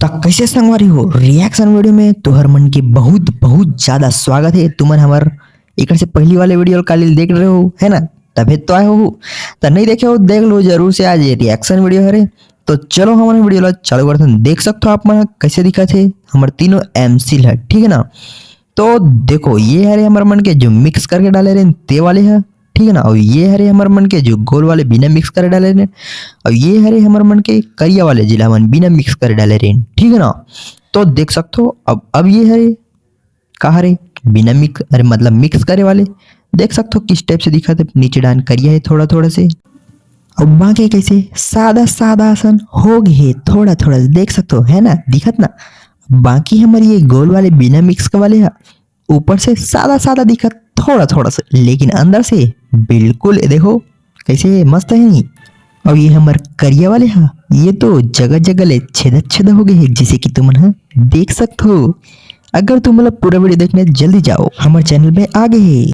तो कैसे संगवारी हो रिएक्शन वीडियो में तोहर मन के बहुत बहुत ज्यादा स्वागत है। तुमन हमार एक से पहली वाले वीडियो काली देख रहे हो है ना, तभी तो आए हो। तो नहीं देखे हो देख लो जरूर से, आज ये रिएक्शन वीडियो है। तो चलो हमारे वीडियो ला चालू करते हैं। देख सकते हो आप मन कैसे दिखा थे हमारे तीनों एमसी है, ठीक है ना। तो देखो ये हरे हमारे मन के जो मिक्स करके डाले रहे ते वाले है, ठीक है ना। और ये हरे हमारे मन के जो गोल वाले बिना मिक्स करे डाले रहे, और ये हरे हमारे मन के करिया वाले जिला मन बिना मिक्स करे डाले रहे, ठीक है ना। तो देख सकते हो अब ये हरे कहा रे बिना मिक्स, अरे मतलब मिक्स करे वाले देख सकते हो किस टाइप से दिखा थे। नीचे डान करिया है थोड़ा थोड़ा से, और बाकी कैसे सादा सादा आसन हो गए थोड़ा थोड़ा देख सकते हो है ना, दिखत ना। बाकी हमारे ये गोल वाले बिना मिक्स के वाले है ऊपर से सादा सादा दिखत थोड़ा थोड़ा सा, लेकिन अंदर से बिल्कुल देखो कैसे मस्त है नहीं। और ये हमारे करिया वाले हैं ये तो जगह जगह ले छेदा छेदा हो गए हैं, जैसे कि तुम है देख सकते हो। अगर तुम मतलब पूरा वीडियो देखने जल्दी जाओ हमारे चैनल पे आ गए।